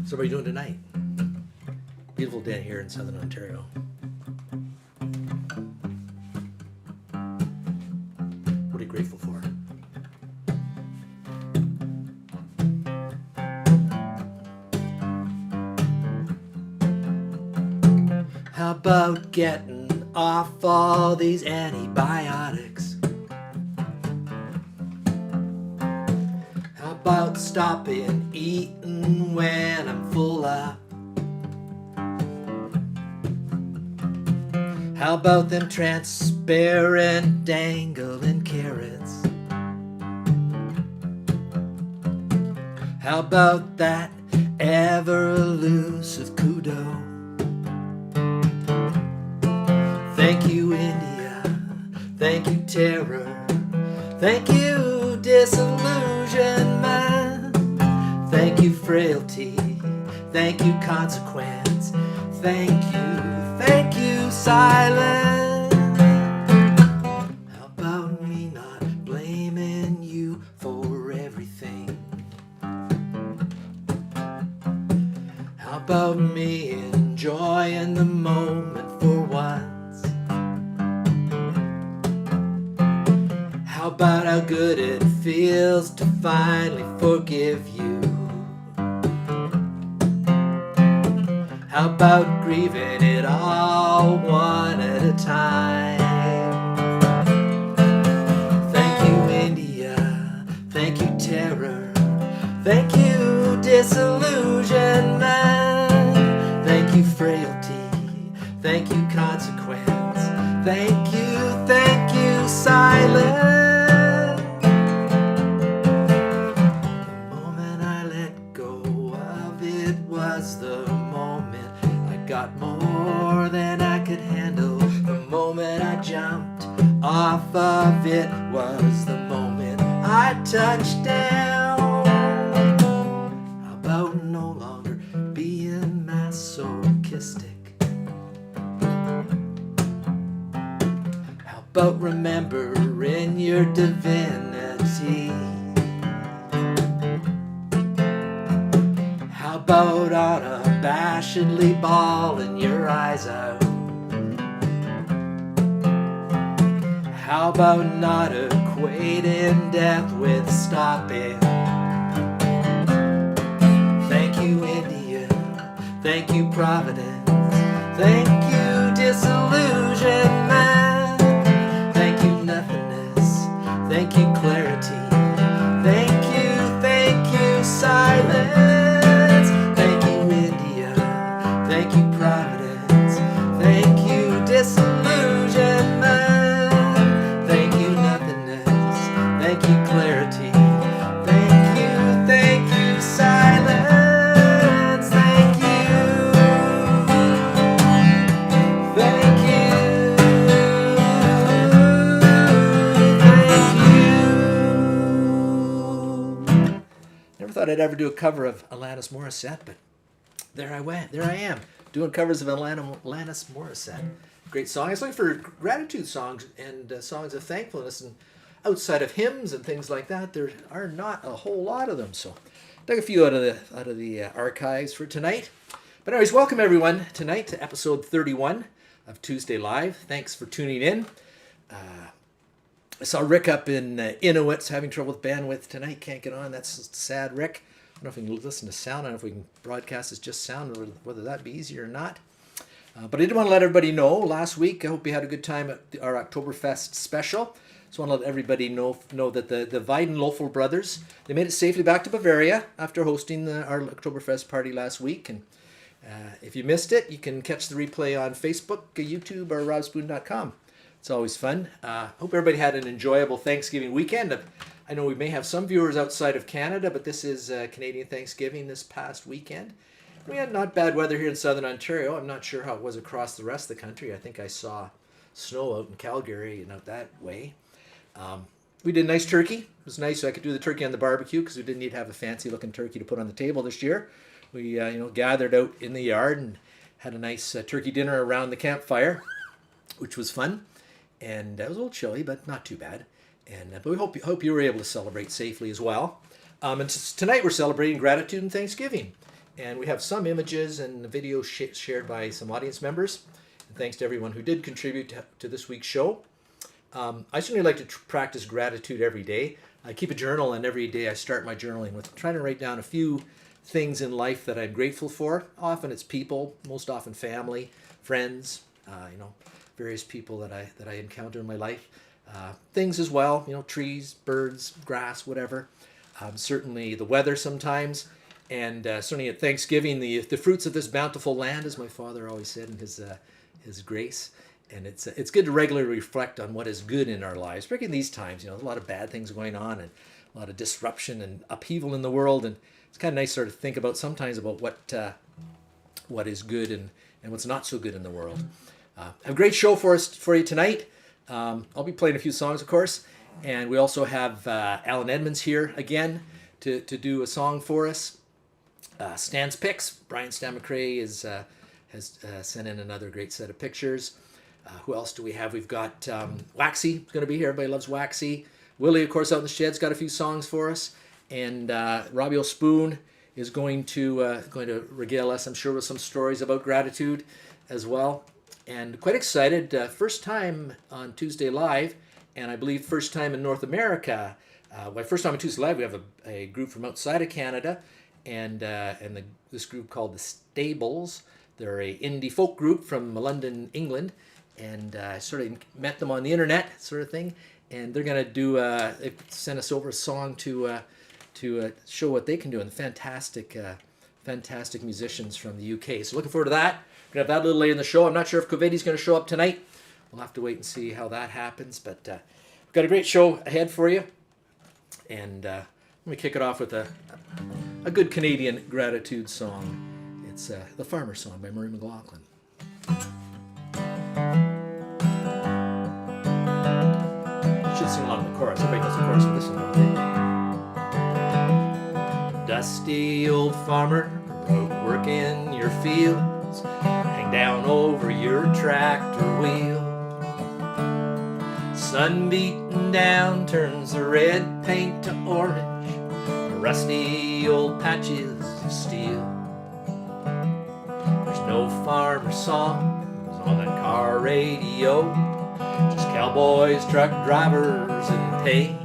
So what are you doing tonight? Beautiful day here in Southern Ontario. What are you grateful for? How about getting off all these antibiotics? How about stopping eating when I'm full up? How about them transparent dangling carrots? How about that ever elusive kudo? Thank you, India. Thank you, terror. Thank you, disillusionment. Thank you, frailty. Thank you, consequence. Thank you, silence. How about me not blaming you for everything? How about me enjoying the moment for once? How about how good it feels to finally forgive you? How about grieving it all one at a time? Thank you, India. Thank you, terror. Thank you, disillusionment. Thank you, frailty. Thank you, consequence. Thank you, silence. The moment I let go of it was the moment I got more than I could handle. The moment I jumped off of it was the moment I touched down. How about no longer being masochistic? How about remembering your divinity? How about unabashedly bawling your eyes out? How about not equating death with stopping? Thank you, India. Thank you, Providence. Thank you, disillusionment. Thank you, nothingness. Thank you, clarity. Thank you, silence. Thank you, India. Thank you, Providence. Thank you, disillusionment. Thank you, nothingness. Thank you, clarity. Thank you, silence. Thank you. Thank you. Thank you. Never thought I'd ever do a cover of Alanis Morissette, but there I went. There I am, doing covers of Alanis Morissette. Great song. I was looking for gratitude songs and songs of thankfulness, and outside of hymns and things like that, there are not a whole lot of them. So, dug a few out of the archives for tonight. But anyways, welcome everyone tonight to episode 31 of Tuesday Live. Thanks for tuning in. I saw Rick up in Inuit having trouble with bandwidth tonight. Can't get on. That's sad, Rick. I don't know if we can listen to sound. I don't know if we can broadcast as just sound, or whether that'd be easier or not. But I did want to let everybody know last week. I hope you had a good time at our Oktoberfest special. So I want to let everybody know that the Weidenlöffel brothers, they made it safely back to Bavaria after hosting our Oktoberfest party last week. And if you missed it, you can catch the replay on Facebook, YouTube, or robbspoon.com. It's always fun. Hope everybody had an enjoyable Thanksgiving weekend. I know we may have some viewers outside of Canada, but this is Canadian Thanksgiving this past weekend. We had not bad weather here in Southern Ontario. I'm not sure how it was across the rest of the country. I think I saw snow out in Calgary and out that way. We did a nice turkey. It was nice. So I could do the turkey on the barbecue because we didn't need to have a fancy looking turkey to put on the table this year. We gathered out in the yard and had a nice turkey dinner around the campfire, which was fun. And it was a little chilly, but not too bad. And but we hope you were able to celebrate safely as well. And tonight we're celebrating gratitude and Thanksgiving. And we have some images and videos shared by some audience members. And thanks to everyone who did contribute to this week's show. I certainly like to practice gratitude every day. I keep a journal, and every day I start my journaling with trying to write down a few things in life that I'm grateful for. Often it's people, most often family, friends, various people that I encounter in my life. Things as well, trees, birds, grass, whatever. Certainly the weather sometimes. And certainly at Thanksgiving, the fruits of this bountiful land, as my father always said in his grace. And it's good to regularly reflect on what is good in our lives, particularly in these times. There's a lot of bad things going on and a lot of disruption and upheaval in the world. And it's kind of nice sort of think about sometimes about what is good and what's not so good in the world. I have a great show for you tonight. I'll be playing a few songs, of course. And we also have Alan Edmunds here again to do a song for us. Stan's Picks. Brian Stan McRae has sent in another great set of pictures. Who else do we have? We've got Waxxie is going to be here. Everybody loves Waxxie. Willy, of course, out in the shed's got a few songs for us. And Robbie O'Spoon is going to regale us, I'm sure, with some stories about gratitude as well. And quite excited. First time on Tuesday Live, and I believe first time in North America. First time on Tuesday Live, we have a group from outside of Canada, and this group called the Stables. They're a indie folk group from London, England. And I sort of met them on the internet, sort of thing. And they're going to do, they sent us over a song to show what they can do. And fantastic musicians from the UK. So looking forward to that. We're going to have that a little later in the show. I'm not sure if Kovedi's going to show up tonight. We'll have to wait and see how that happens. But we've got a great show ahead for you. And let me kick it off with a good Canadian gratitude song. It's The Farmer Song by Murray McLaughlin. Should sing along the chorus. Everybody knows the chorus of this one, don't they? Dusty old farmer, working your fields, hang down over your tractor wheel. Sun beating down turns the red paint to orange, rusty old patches of steel. There's no farmer songs on that car radio, just cowboys, truck drivers, and pain.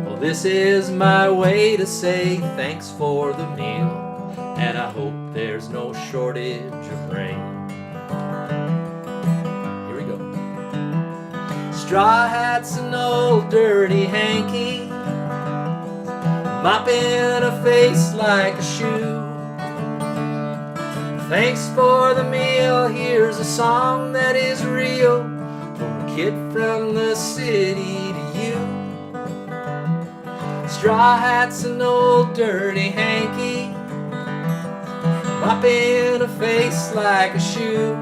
Well, this is my way to say thanks for the meal, and I hope there's no shortage of rain. Here we go. Straw hats and old dirty hanky, mopping a face like a shoe. Thanks for the meal, here's a song that is real, from a kid from the city to you. Straw hats and old dirty hanky, mopping a face like a shoe.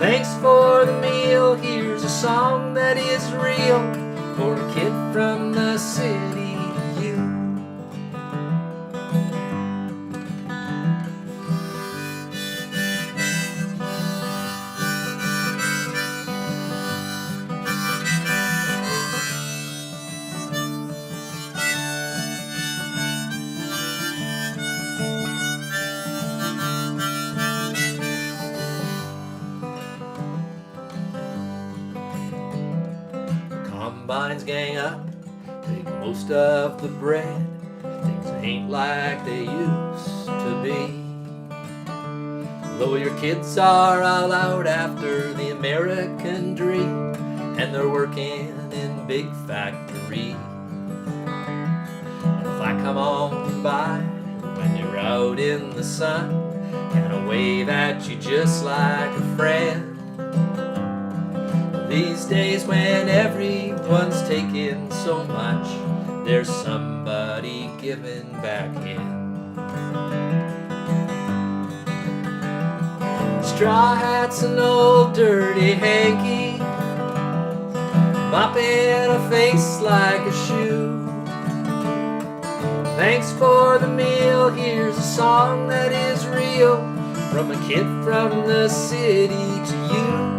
Thanks for the meal, here's a song that is real, for a kid from the city to you. Combines gang up, take most of the bread. Things ain't like they used to be. Though your kids are all out after the American dream, and they're working in big factories. And if I come on by when you're out in the sun, and I wave at you just like a friend. These days when everyone's taking so much, there's somebody giving back in. Straw hats and old dirty hanky, mopping a face like a shoe. Thanks for the meal, here's a song that is real, from a kid from the city to you.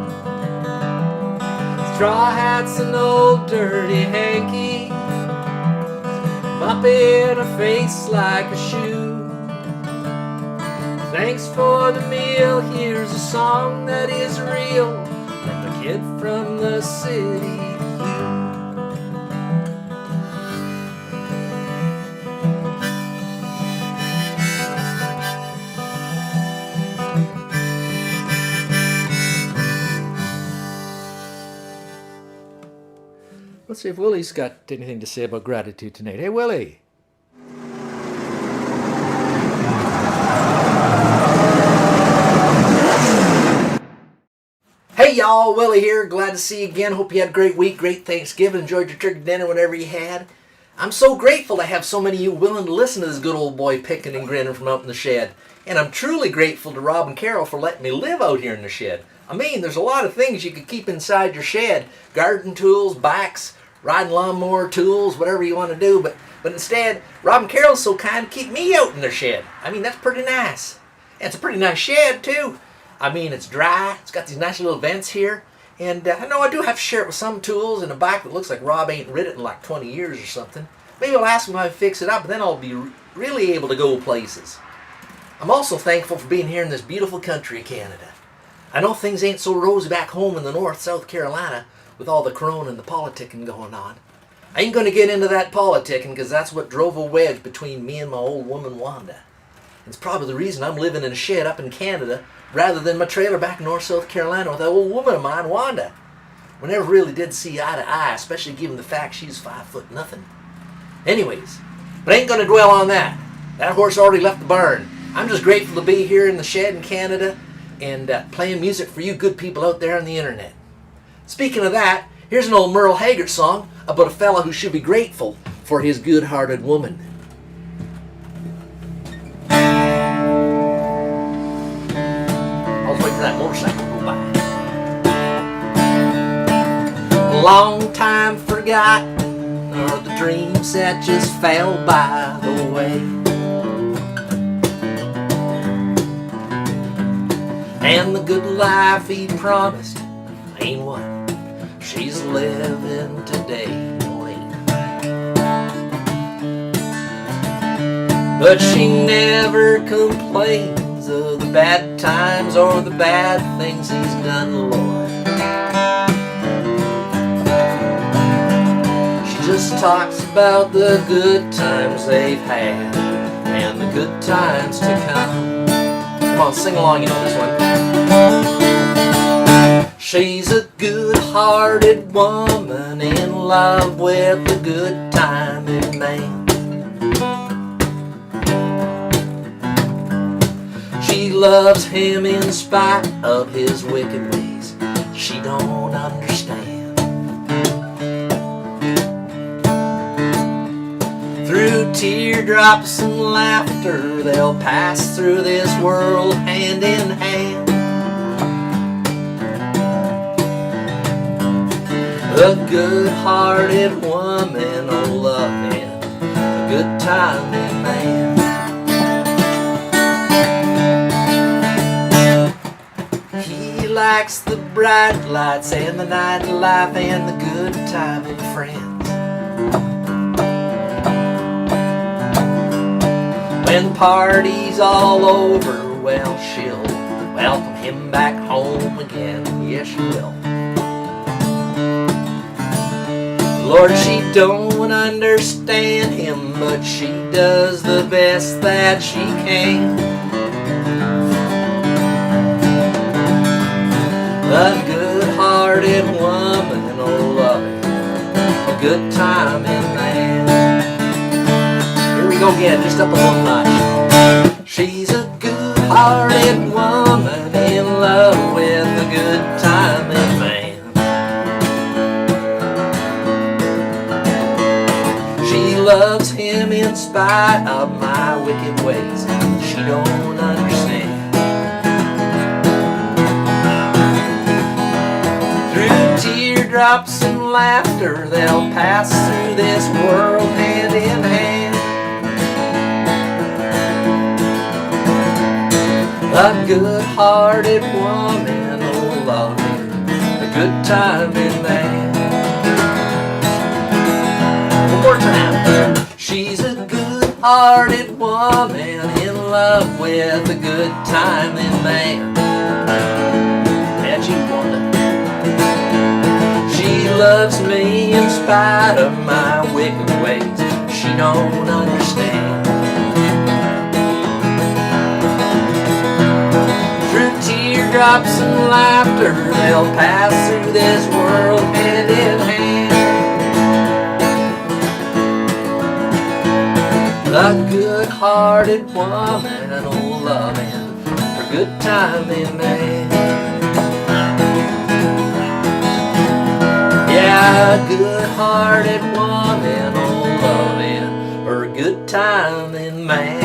Straw hats and old dirty hanky, mopping her face like a shoe. Thanks for the meal, here's a song that is real, from a kid from the city. Let's see if Willy's got anything to say about gratitude tonight. Hey, Willy. Hey, y'all. Willy here. Glad to see you again. Hope you had a great week, great Thanksgiving. Enjoyed your turkey dinner, whatever you had. I'm so grateful to have so many of you willing to listen to this good old boy picking and grinning from out in the shed. And I'm truly grateful to Rob and Carol for letting me live out here in the shed. I mean, there's a lot of things you could keep inside your shed. Garden tools, bikes, riding lawnmower tools, whatever you want to do. But instead, Rob and Carol's so kind to keep me out in their shed. I mean, that's pretty nice. And it's a pretty nice shed, too. I mean, it's dry. It's got these nice little vents here. And I know I do have to share it with some tools and a bike that looks like Rob ain't rid it in like 20 years or something. Maybe I'll ask him how to fix it up, but then I'll be really able to go places. I'm also thankful for being here in this beautiful country of Canada. I know things ain't so rosy back home in the north, South Carolina, with all the corona and the politicking going on. I ain't going to get into that politicking because that's what drove a wedge between me and my old woman Wanda. It's probably the reason I'm living in a shed up in Canada rather than my trailer back in North South Carolina with that old woman of mine, Wanda. We never really did see eye to eye, especially given the fact she's 5'0". Anyways, but I ain't going to dwell on that. That horse already left the barn. I'm just grateful to be here in the shed in Canada and playing music for you good people out there on the internet. Speaking of that, here's an old Merle Haggard song about a fella who should be grateful for his good-hearted woman. I'll wait for that motorcycle to go by. Long time forgotten are the dreams that just fell by the way. And the good life he promised ain't what she's living today. No, ain't. But she never complains of the bad times or the bad things he's done, Lord. She just talks about the good times they've had and the good times to come. Come on, sing along, you know this one. She's a good-hearted woman in love with a good-timing man. She loves him in spite of his wicked ways she don't understand. Through teardrops and laughter, they'll pass through this world hand in hand. A good-hearted woman, oh loving, a good-timing man. He likes the bright lights and the nightlife and the good-timing friends. When party's all over, well, she'll welcome him back home again. Yes, she will. Lord, she don't understand him, but she does the best that she can. A good-hearted woman, oh loving, a good-timing man. Here we go again, just up a little notch. She's a good-hearted woman in love with a good-timing man. She loves him in spite of my wicked ways she don't understand. Through teardrops and laughter, they'll pass through this world hand in hand. A good-hearted woman, oh loving, a good-timing man. One more time. She's good-hearted woman in love with a good-timing man. Bet you wonder. She loves me in spite of my wicked ways. She don't understand. Through teardrops and laughter, they'll pass through this world hand in hand. A good-hearted woman, oh loving, a good-timing man. Yeah, a good-hearted woman, oh loving, or a good-timing man.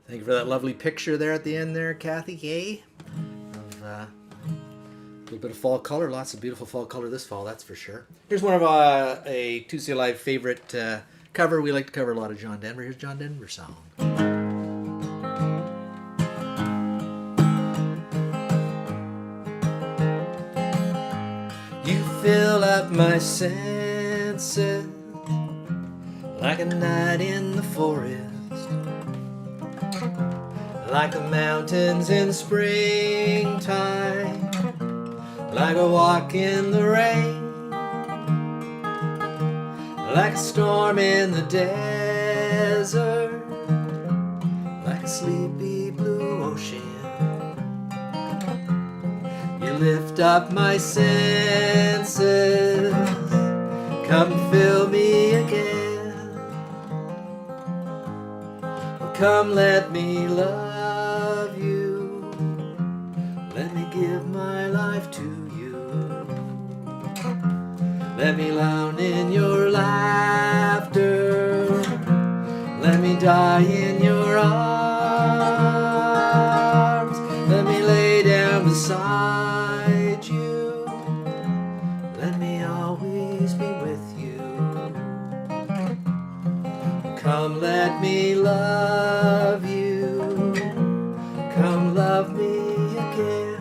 Thank you for that lovely picture there at the end there, Kathy. Yay! Of a little bit of fall color. Lots of beautiful fall color this fall, that's for sure. Here's one of a Tuesday Live favorite cover. We like to cover a lot of John Denver. Here's John Denver's song. You fill up my senses like a night in the forest, like the mountains in springtime, like a walk in the rain, like a storm in the desert, like a sleepy blue ocean. You lift up my senses, come fill me again. Come let me love you, let me give my life to you. Let me drown in your laughter, let me die in your arms. Let me lay down beside you, let me always be with you. Come let me love you, come love me again.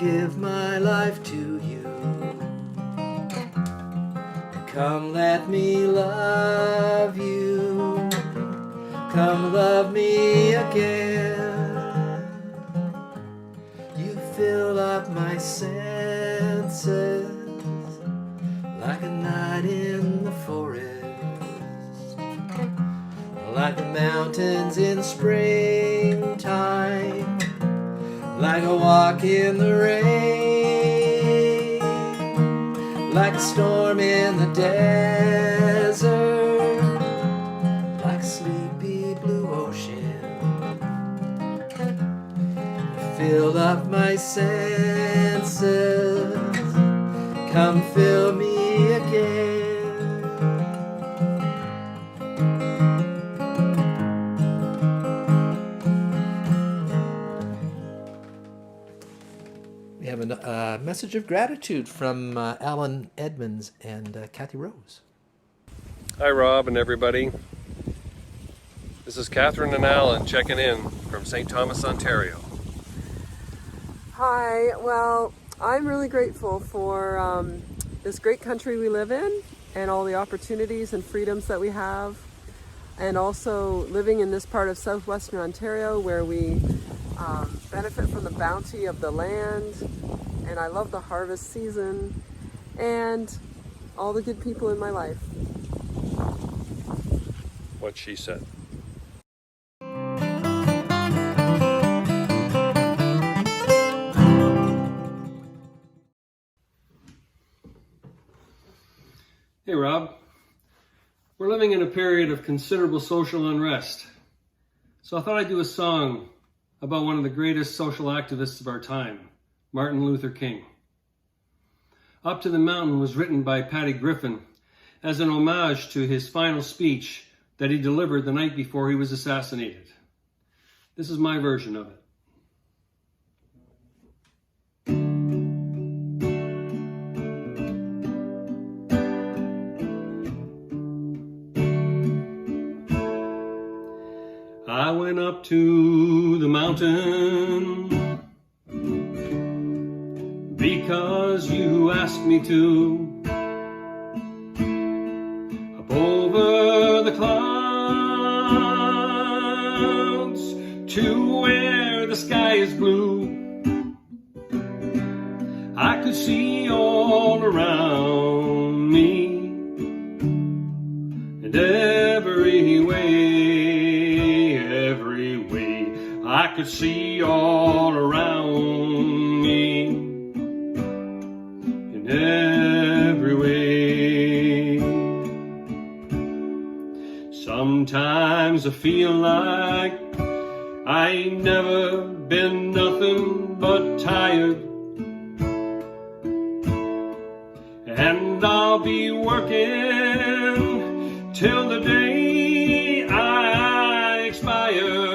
Give my life to you. Come let me love you, come love me again. You fill up my senses like a night in the forest, like the mountains in springtime, like a walk in the rain, like a storm in the desert, like a sleepy blue ocean. Fill up my senses, come fill me again. We have a message of gratitude from Alan Edmunds and Kathy Rose. Hi Rob and everybody. This is Catherine and Alan checking in from St. Thomas, Ontario. Hi, well, I'm really grateful for this great country we live in and all the opportunities and freedoms that we have, and also living in this part of southwestern Ontario where we benefit from the bounty of the land, and I love the harvest season and all the good people in my life. What she said. Hey Rob, we're living in a period of considerable social unrest. So I thought I'd do a song about one of the greatest social activists of our time, Martin Luther King. Up to the Mountain was written by Patty Griffin as an homage to his final speech that he delivered the night before he was assassinated. This is my version of it. I went up to the mountain because you asked me to. Up over the clouds to where the sky is blue. I could see all around me and every way. I could see all around me in every way. Sometimes I feel like I ain't never been nothing but tired, and I'll be working till the day I expire.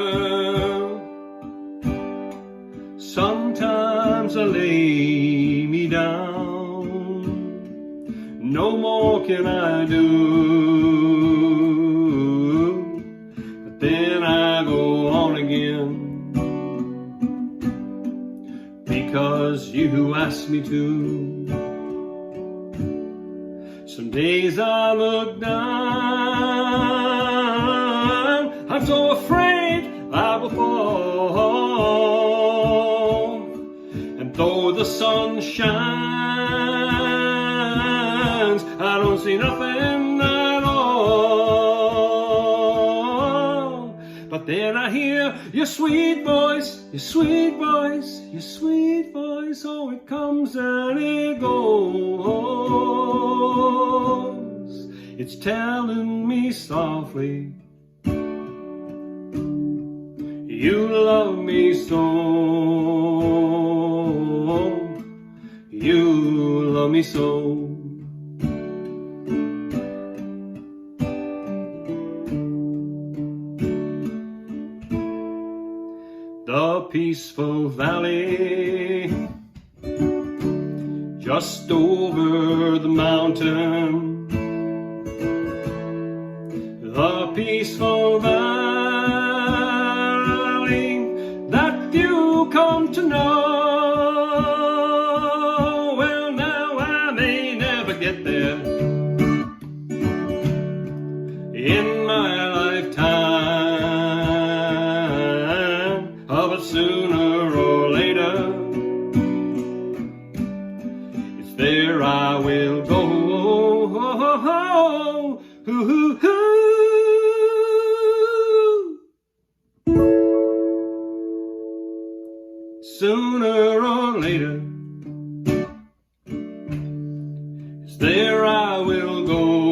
Sometimes I lay me down, no more can I do, but then I go on again, because you asked me to. Some days I look down, I'm so afraid I will fall. Though the sun shines, I don't see nothing at all. But then I hear your sweet voice, your sweet voice, your sweet voice. Oh, it comes and it goes. It's telling me softly, you love me so. You love me so. The peaceful valley just over the mountain. The peaceful valley that you come to know. In my lifetime, but sooner or later, it's there I will go. Sooner or later, it's there I will go.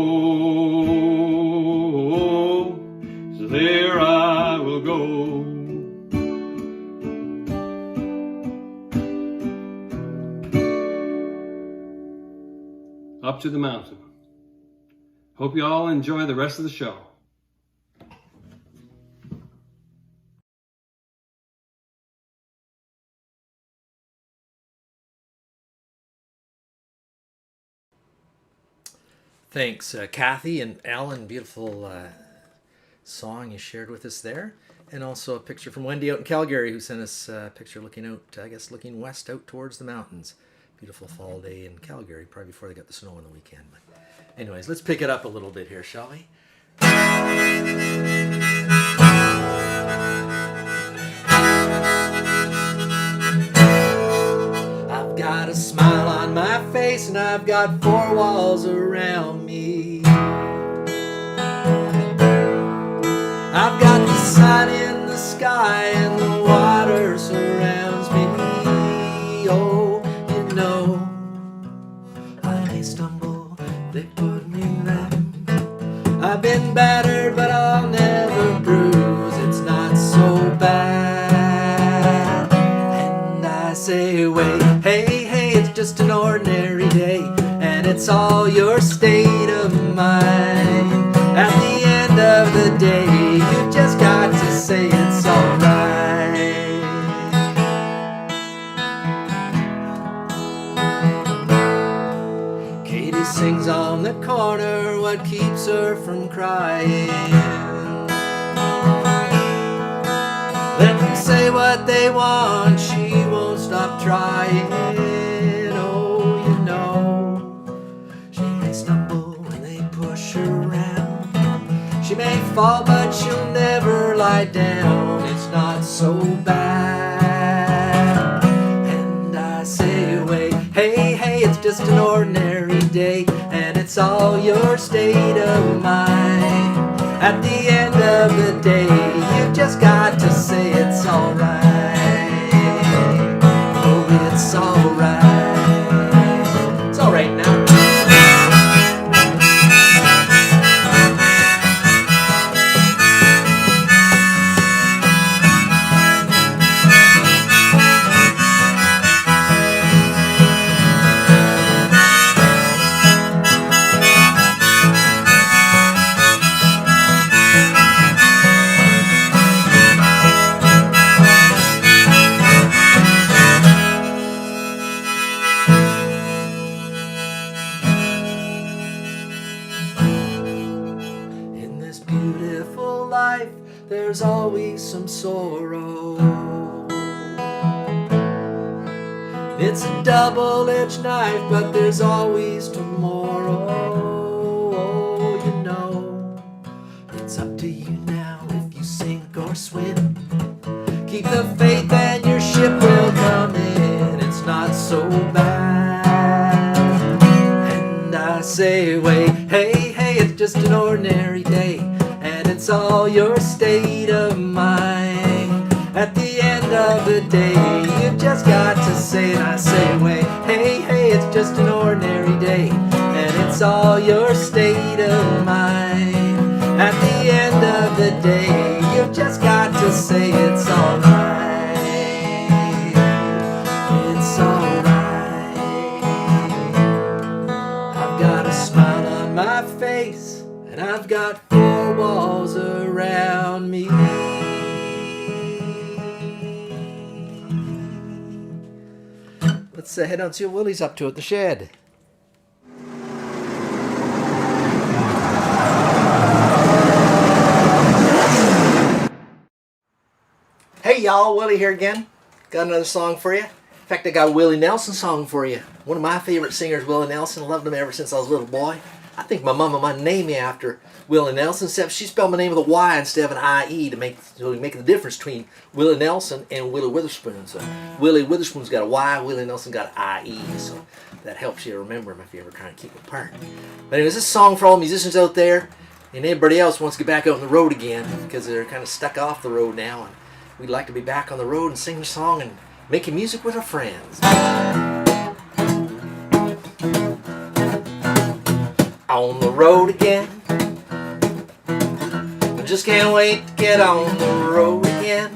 There I will go. Up to the mountain. Hope you all enjoy the rest of the show. Thanks, Kathy and Alan. Beautiful song you shared with us there. And also a picture from Wendy out in Calgary, who sent us a picture looking out, I guess, looking west out towards the mountains. Beautiful fall day in Calgary, probably before they got the snow on the weekend. But anyways, let's pick it up a little bit here, shall we? I've got a smile on my face and I've got four walls around me. I've got the sun in the sky and the water surrounds me. Oh, you know, I may stumble, they put me just an ordinary day, and it's all your state of mind. At the end of the day, you just got to say it's alright. Katie sings on the corner, what keeps her from crying? Let them say what they want, she won't stop trying. Oh, you know, she may stumble when they push her around. She may fall, but she'll never lie down. It's not so bad. And I say, wait, hey, hey, it's just an ordinary day, and it's all your state of mind. At the end of the day, you just got to say it's alright. Oh, it's alright. It's alright now. There's always some sorrow. It's a double-edged knife, but there's always tomorrow. Oh, you know, it's up to you now if you sink or swim. Keep the faith and your ship will come in. It's not so bad. And I say, wait, hey, hey, it's just an ordinary day, and it's all your state of mind. At the end of the day, you just got to say it. I say, wait, hey, hey, it's just an ordinary day, and it's all your state of mind. At the end of the day, you just got to say it's alright. It's alright. I've got a smile on my face, and I've got four walls around me. Let's head on and see what Willy's up to at the shed. Hey y'all, Willy here again. Got another song for you. In fact, I got a Willie Nelson song for you. One of my favorite singers, Willie Nelson. Loved him ever since I was a little boy. I think my mama might name me after Willie Nelson, except she spelled my name with a Y instead of an I-E to make the difference between Willie Nelson and Willy Witherspoon. So Willie Witherspoon's got a Y, Willie Nelson got an I-E. So that helps you remember him if you're ever trying to keep them apart. But anyways, this song for all musicians out there and anybody else who wants to get back out on the road again because they're kind of stuck off the road now. And we'd like to be back on the road and sing the song and making music with our friends. On the road again. I just can't wait to get on the road again.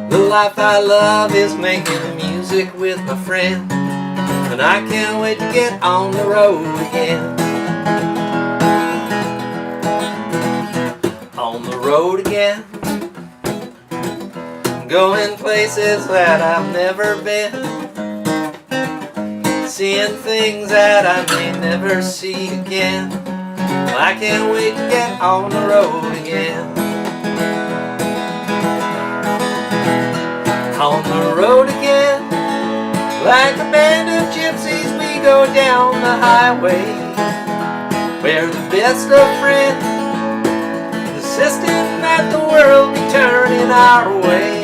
The life I love is making music with my friends, and I can't wait to get on the road again. On the road again. Going places that I've never been, seeing things that I may never see again. Well, I can't wait to get on the road again. On the road again, like a band of gypsies we go down the highway, where the best of friends, insisting that the world be turning our way.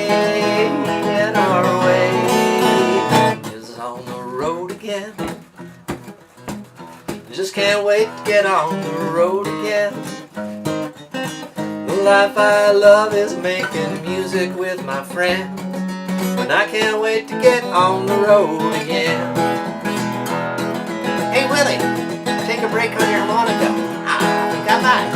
And our way is on the road again. Just can't wait to get on the road again. The life I love is making music with my friends, and I can't wait to get on the road again. Hey Willie, take a break on your harmonica. I think I might.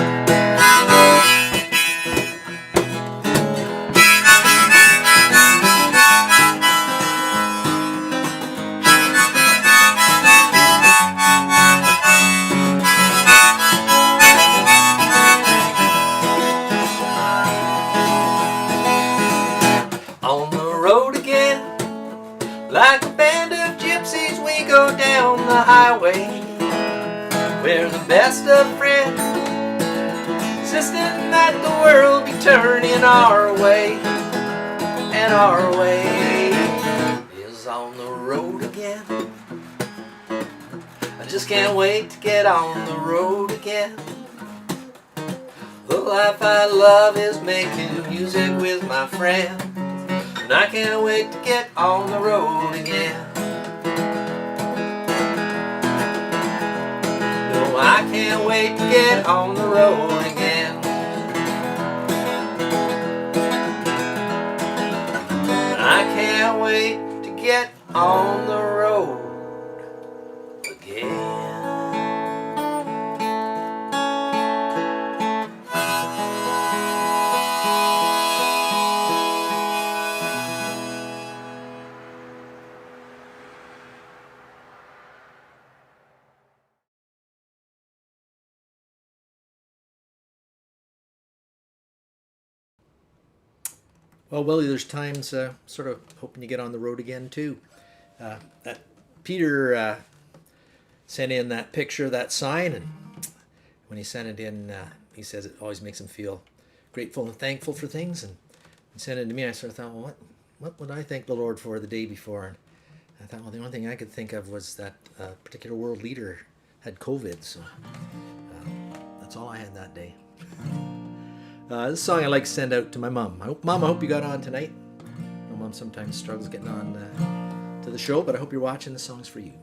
go down the highway, we're the best of friends, insisting that the world be turning our way, and our way is on the road again. I just can't wait to get on the road again. The life I love is making music with my friends, and I can't wait to get on the road again. No, I can't wait to get on the road again. I can't wait to get on the road again. Well, Willie, there's times sort of hoping you get on the road again too. That Peter sent in that picture, that sign, and when he sent it in, he says it always makes him feel grateful and thankful for things. And he sent it to me. I sort of thought, well, what would I thank the Lord for the day before? And I thought, well, the only thing I could think of was that particular world leader had COVID, so that's all I had that day. This song I like to send out to my mom. Mom, I hope you got on tonight. My mom sometimes struggles getting on to the show, but I hope you're watching. The song's for you.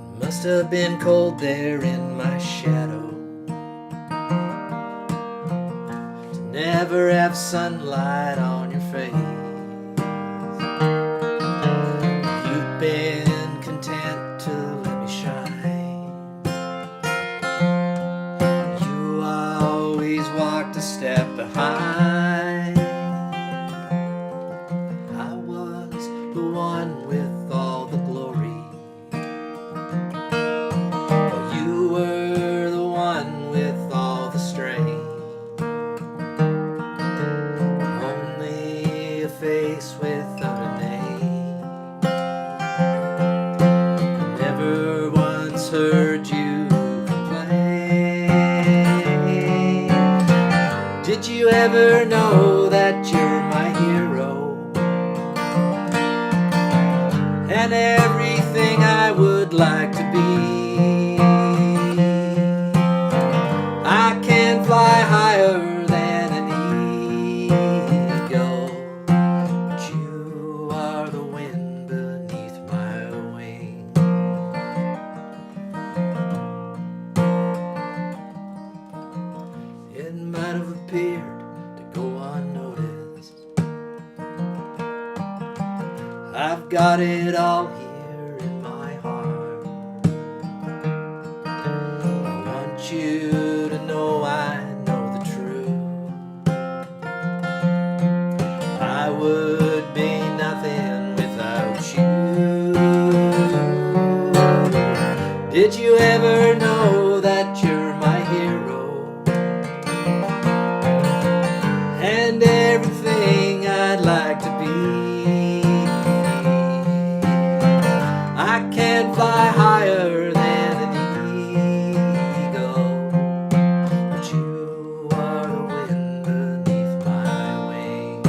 It must have been cold there in my shadow, never have sunlight on your face. You've been content to let me shine. You always walked a step behind. I was the one with all the glory, while you were the one with all the strength. Face without a name. I never once heard you complain. Did you ever know that you're my hero, and everything I would like to be? I can fly higher than an eagle. You are the wind beneath my wing. It might have appeared to go unnoticed. I've got it all here in my heart. I want you to know I know the truth. I would be nothing without you. Did you ever know that you're my hero, and everything I'd like to be? I can't fly higher than an eagle, but you are the wind beneath my wing.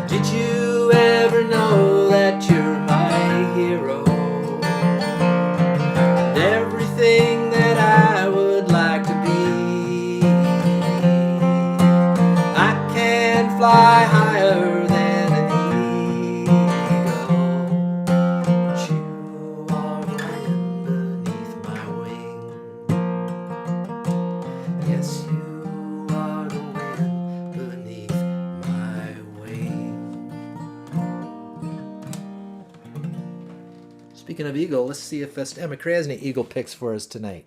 Did you ever know that you're my hero, and everything that I would like to be? I can't fly higher than an eagle, but you are the wind beneath my wing. Yes, you are the wind beneath my wing. Speaking of eagle, let's see if McRae has any eagle picks for us tonight.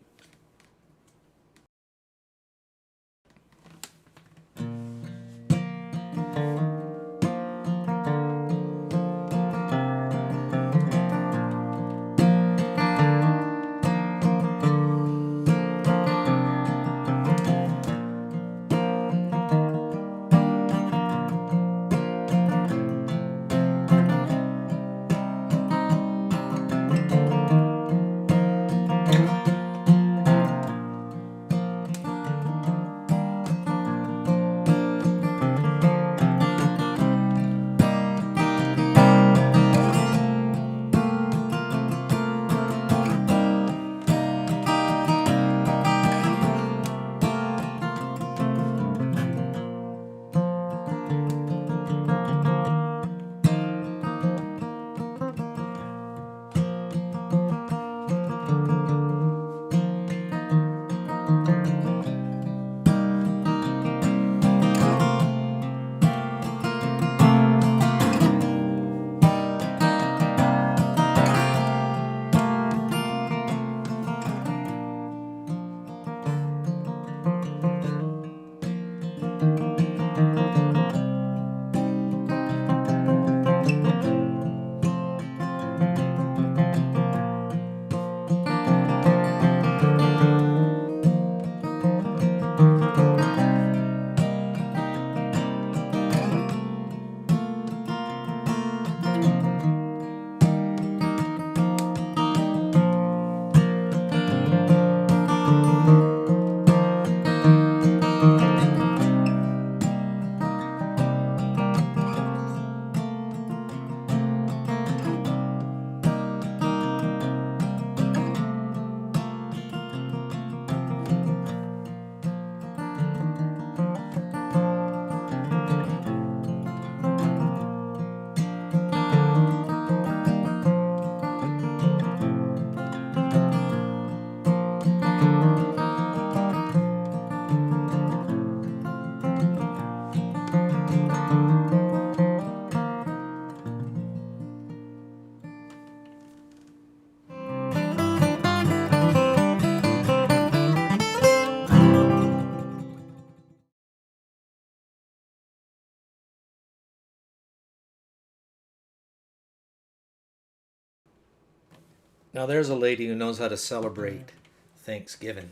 Now there's a lady who knows how to celebrate Thanksgiving.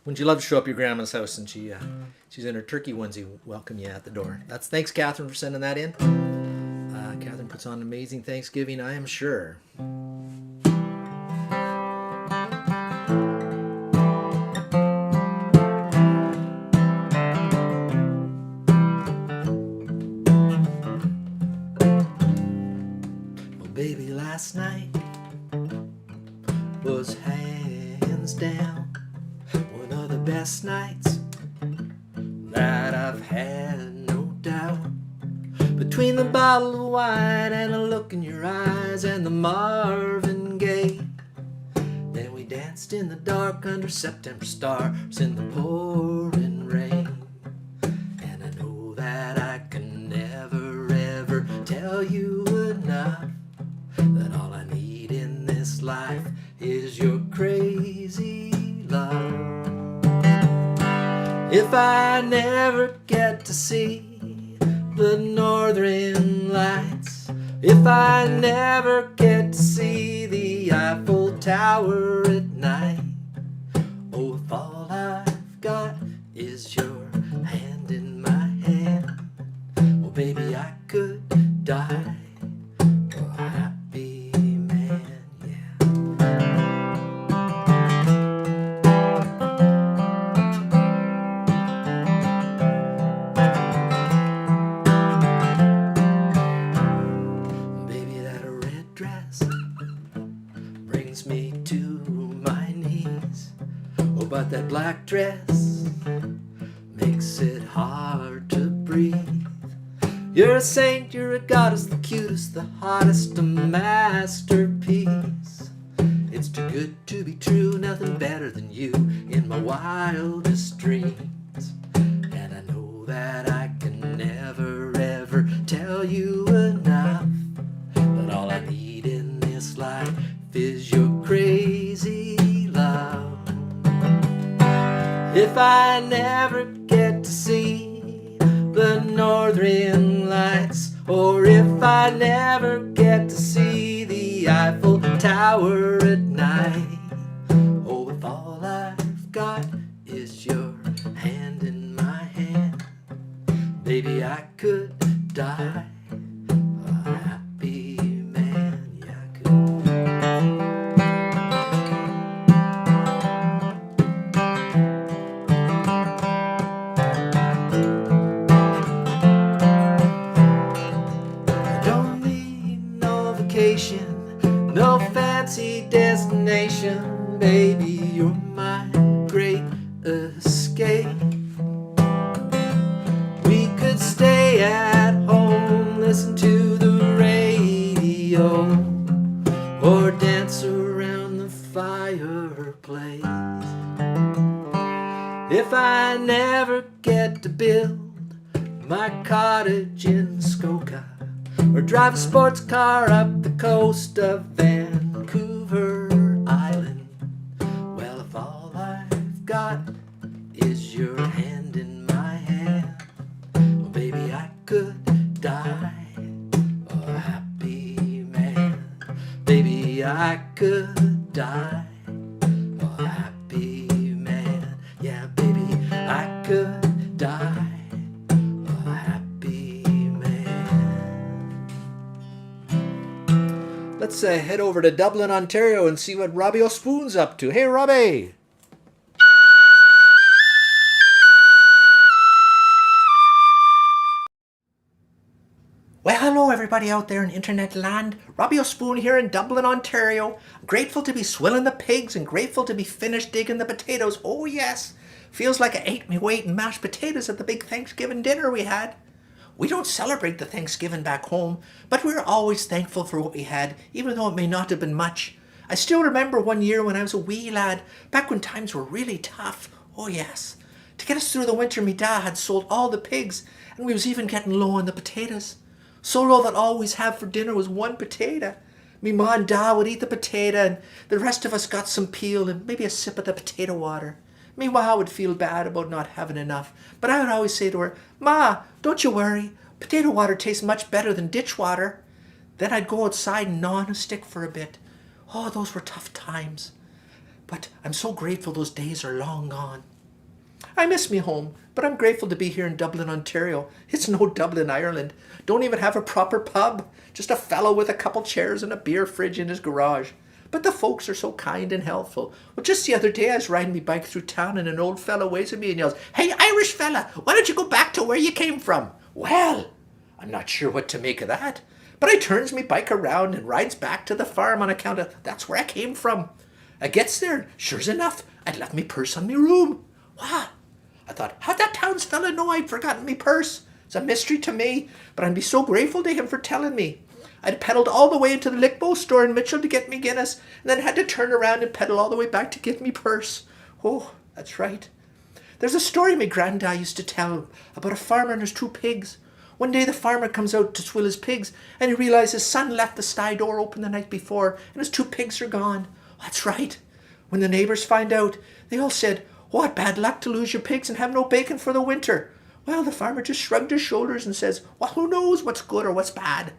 Wouldn't you love to show up your grandma's house and she's in her turkey onesie, welcome you at the door. Thanks, Catherine, for sending that in. Catherine puts on an amazing Thanksgiving, I am sure. Well, baby, last night was hands down one of the best nights that I've had, no doubt. Between the bottle of wine and a look in your eyes and the Marvin Gaye, then we danced in the dark under September stars in the pouring rain. And I know that I can never ever tell you enough that all I need in this life is your crazy love. If I never get to see the northern lights, if I never get to see the Eiffel Tower at night, oh, if all I've got is your hand in my hand, well, baby, I could die a happy man, yeah. Baby, that red dress brings me to my knees. Oh, but that black dress makes it hard to breathe. You're a saint, you're a goddess, the cutest, the hottest, a masterpiece. It's too good to be true, nothing better than you in my wildest dreams. And I know that I can never ever tell you enough that all I need in this life is your crazy love. If I never get to see the northern lights, or if I never get to see the Eiffel Tower at night, oh, if all I've got is your hand in my hand, baby, I could die a happy man, yeah, I could. No fancy destination, baby, you're my great escape. We could stay at home, listen to the radio, or dance around the fireplace. If I never get to build my cottage in Skoka, or drive a sports car up the coast of Vancouver Island, well, if all I've got is your hand in my hand, well, baby, I could die a happy man. Baby, I could die a happy man. Yeah, baby, I could die a happy man. Let's head over to Dublin, Ontario and see what Robbie O'Spoon's up to. Hey, Robbie! Well, hello everybody out there in internet land. Robbie O'Spoon here in Dublin, Ontario. I'm grateful to be swilling the pigs and grateful to be finished digging the potatoes. Oh yes, feels like I ate me weight in mashed potatoes at the big Thanksgiving dinner we had. We don't celebrate the Thanksgiving back home, but we're always thankful for what we had, even though it may not have been much. I still remember one year when I was a wee lad, back when times were really tough. Oh yes. To get us through the winter, me dad had sold all the pigs, and we was even getting low on the potatoes. So low that all we'd have for dinner was one potato. Me ma and dad would eat the potato, and the rest of us got some peel and maybe a sip of the potato water. Me ma would feel bad about not having enough, but I would always say to her, "Ma, don't you worry. Potato water tastes much better than ditch water." Then I'd go outside and gnaw on a stick for a bit. Oh, those were tough times. But I'm so grateful those days are long gone. I miss me home, but I'm grateful to be here in Dublin, Ontario. It's no Dublin, Ireland. Don't even have a proper pub. Just a fellow with a couple chairs and a beer fridge in his garage. But the folks are so kind and helpful. Well, just the other day I was riding my bike through town and an old fellow waves at me and yells, "Hey, Irish fella, why don't you go back to where you came from?" Well, I'm not sure what to make of that. But I turns me bike around and rides back to the farm on account of that's where I came from. I gets there, and sure's enough, I'd left me purse on me room. What? I thought, how'd that townsfella know I'd forgotten me purse? It's a mystery to me, but I'd be so grateful to him for telling me. I'd pedalled all the way into the Lickbow store in Mitchell to get me Guinness, and then had to turn around and pedal all the way back to get me purse. Oh, that's right. There's a story my granddad used to tell about a farmer and his 2 pigs. One day the farmer comes out to swill his pigs, and he realizes his son left the sty door open the night before, and his 2 pigs are gone. That's right. When the neighbours find out, they all said, "What bad luck to lose your pigs and have no bacon for the winter." Well, the farmer just shrugged his shoulders and says, "Well, who knows what's good or what's bad?"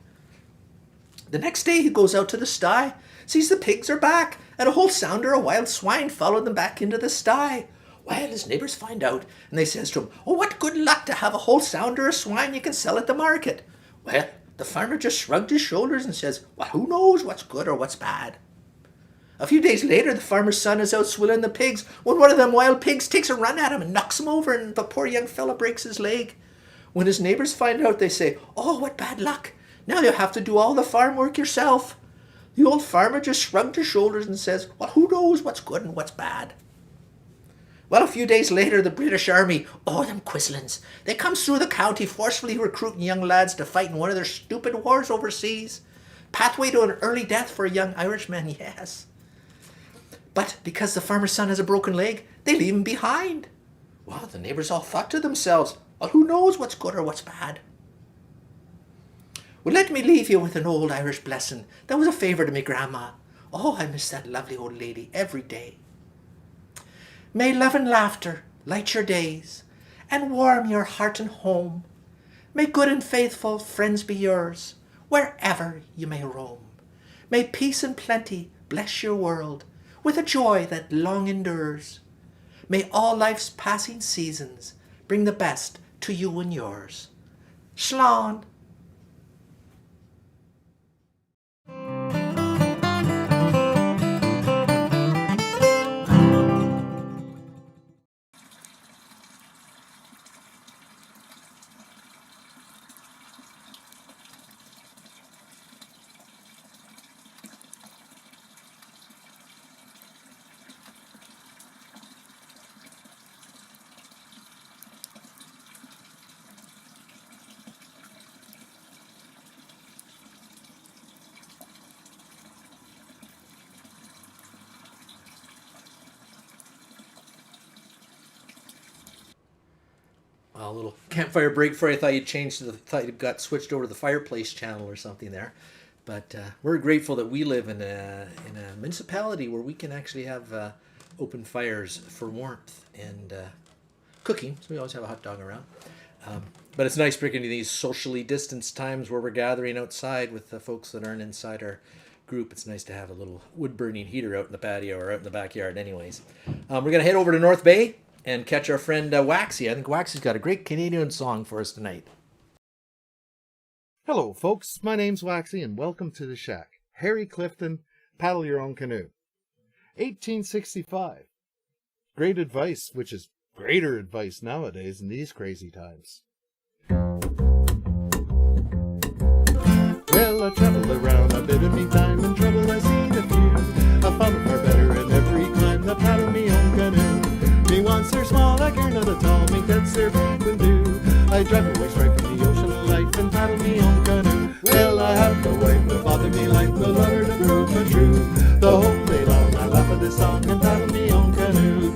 The next day he goes out to the sty, sees the pigs are back, and a whole sounder of wild swine followed them back into the sty. Well, his neighbours find out, and they says to him, "Oh, what good luck to have a whole sounder of swine you can sell at the market." Well, the farmer just shrugged his shoulders and says, "Well, who knows what's good or what's bad?" A few days later, the farmer's son is out swilling the pigs when one of them wild pigs takes a run at him and knocks him over, and the poor young fella breaks his leg. When his neighbours find out, they say, "Oh, what bad luck. Now you'll have to do all the farm work yourself." The old farmer just shrugged his shoulders and says, "Well, who knows what's good and what's bad?" Well, a few days later, the British Army, oh, them quislings, they comes through the county forcefully recruiting young lads to fight in one of their stupid wars overseas. Pathway to an early death for a young Irishman, yes. But because the farmer's son has a broken leg, they leave him behind. Well, the neighbours all thought to themselves, "Well, who knows what's good or what's bad?" Well, let me leave you with an old Irish blessing that was a favour to me grandma. Oh, I miss that lovely old lady every day. May love and laughter light your days and warm your heart and home. May good and faithful friends be yours wherever you may roam. May peace and plenty bless your world with a joy that long endures. May all life's passing seasons bring the best to you and yours. Slán. A little campfire break for you. I thought thought you got switched over to the fireplace channel or something there. But we're grateful that we live in a municipality where we can actually have open fires for warmth and cooking. So we always have a hot dog around. But it's nice breaking into these socially distanced times where we're gathering outside with the folks that aren't inside our group. It's nice to have a little wood-burning heater out in the patio or out in the backyard anyways. We're going to head over to North Bay and catch our friend Waxxie. I think Waxxie's got a great Canadian song for us tonight. Hello, folks. My name's Waxxie, and welcome to the Shack. Harry Clifton, paddle your own canoe. 1865. Great advice, which is greater advice nowadays in these crazy times. Well, I travel around a bit of me time, and trouble I seen a few. I found far better in every climb, the paddle me own canoe. Me once they're small, I care not at all, me that's their big and do. I drive away straight from the ocean of life and paddle me own canoe. Well, I have no wife to bother me like no lover to prove me true. The whole day long I laugh at this song and paddle me own canoe.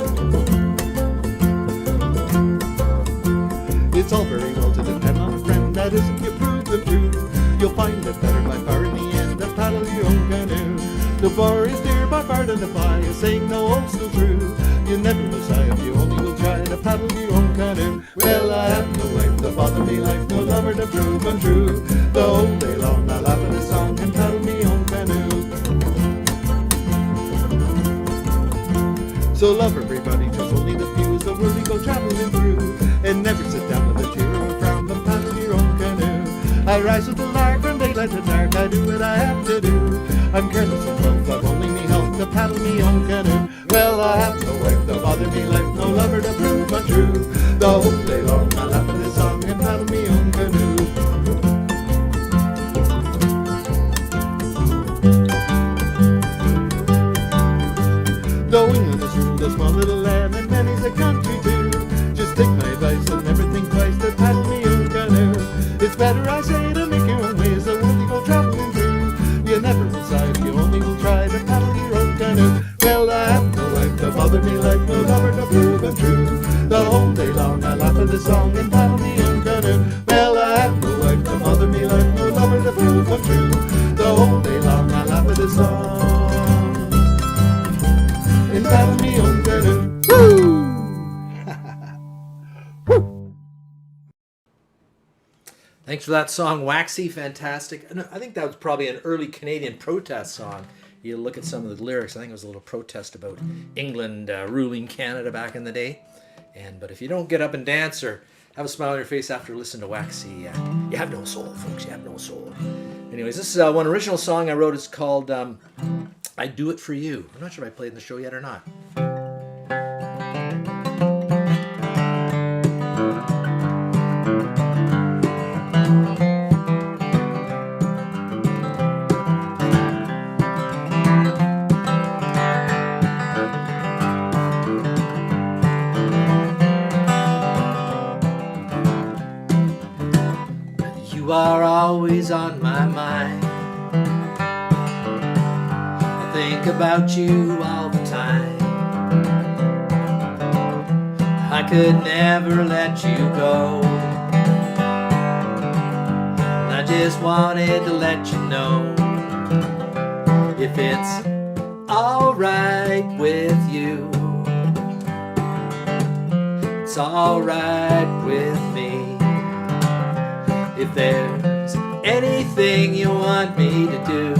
It's all very well to depend on a friend, that is if you prove them true. You'll find it better by far in the end to paddle your own canoe. The bar is dear by far than the fly, is saying no old's still true. You never will sigh if you only will try to paddle your own canoe. Well, I have no wife to bother me like no lover to prove I'm true. The whole day long I laugh at a song and paddle me own canoe. So love everybody, trust only the few, is the world you go traveling through. And never sit down with a tear or a frown, but paddle your own canoe. I rise with the lark from daylight to dark, I do what I have to do. I'm careless of wealth, I've only me health to paddle me own canoe. Well, I have no wife to bother me life, no lover to prove untrue. The whole day long I laugh at this song and paddle me own canoe. Though England is ruled a small little land and many's a country too, just take my advice and never think twice to paddle me own canoe. It's better, I say, to make your own ways, the world you go traveling through. You never decide, you only will try to paddle your own canoe. Well, I have no wife to bother me like no lover to prove untrue. The whole day long I laugh at the song and paddle me own canoe. Well, I have no wife to bother me like no lover to prove untrue. The whole day long I laugh at the song and paddle me own canoe. Woo! Thanks for that song, Waxxie. Fantastic. And I think that was probably an early Canadian protest song. You look at some of the lyrics, I think it was a little protest about England ruling Canada back in the day. But if you don't get up and dance or have a smile on your face after listening to Waxxie, you have no soul, folks. You have no soul. Anyways, this is one original song I wrote. It's called I Do It For You. I'm not sure if I played in the show yet or not. You are always on my mind. I think about you all the time. I could never let you go. And I just wanted to let you know, if it's alright with you, it's alright with me. If there's anything you want me to do,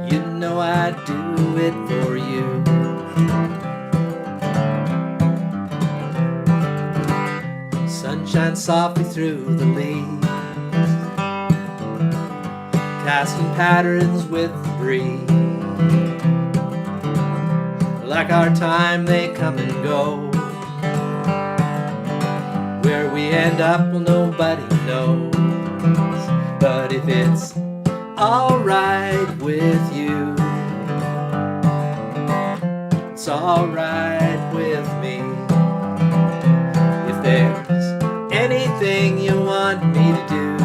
you know I'd do it for you. Sun shines softly through the leaves, casting patterns with the breeze. Like our time, they come and go. Where we end up, well, nobody knows. But if it's alright with you, it's alright with me. If there's anything you want me to do,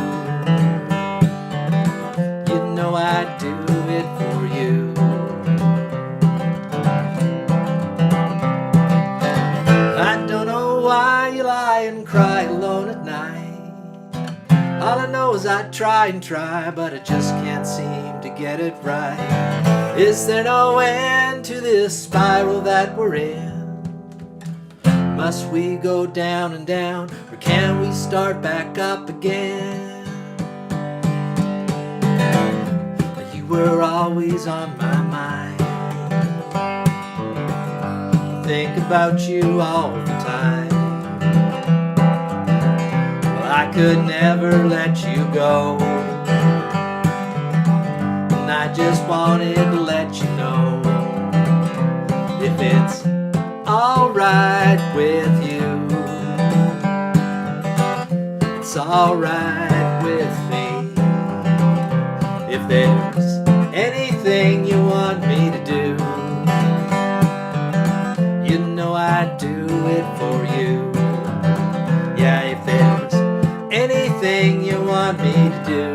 you know I'd do it for you. I don't know why you lie and cry alone at night. All I know is I try and try, but I just can't seem to get it right. Is there no end to this spiral that we're in? Must we go down and down, or can we start back up again? You were always on my mind. I think about you all the time. Well, I could never let you go, and I just wanted to let you know, if it's alright with you, it's alright with me. If there's anything you want me to do, you know I'd do it for you. Yeah, if there's anything you want me to do,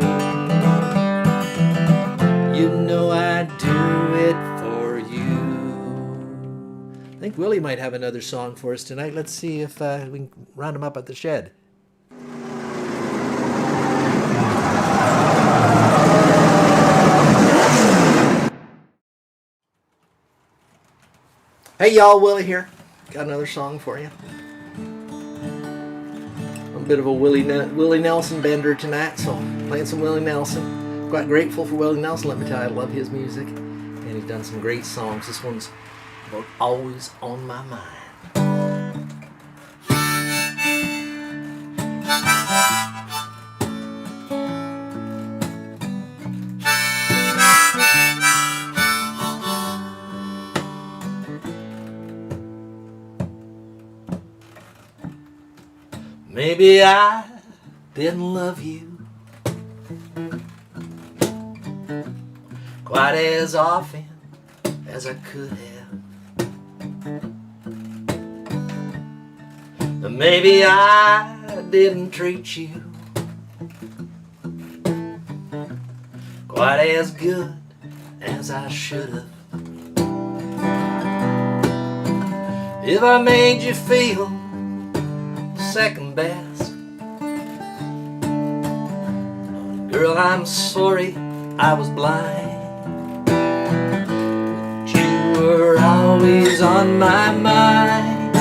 you know I'd do it for you. I think Willie might have another song for us tonight. Let's see if we can round him up at the shed. Hey y'all, Willie here. Got another song for you. I'm a bit of a Willie Nelson bender tonight, so playing some Willie Nelson. Quite grateful for Willie Nelson, let me tell you, I love his music. and he's done some great songs. This one's about Always on My Mind. Maybe I didn't love you quite as often as I could have. But maybe I didn't treat you quite as good as I should have. If I made you feel second best, girl, I'm sorry I was blind, but you were always on my mind.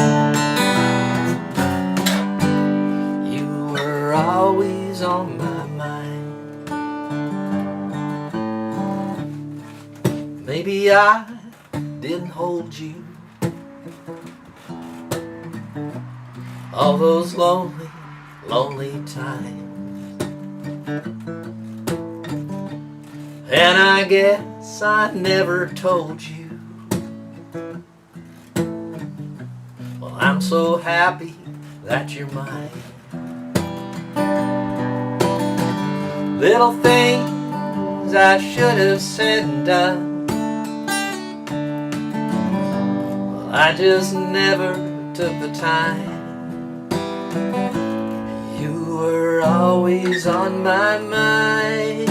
You were always on my mind. Maybe I didn't hold you all those lonely, lonely times, and I guess I never told you. Well, I'm so happy that you're mine. Little things I should have said and done, well, I just never took the time. You were always on my mind.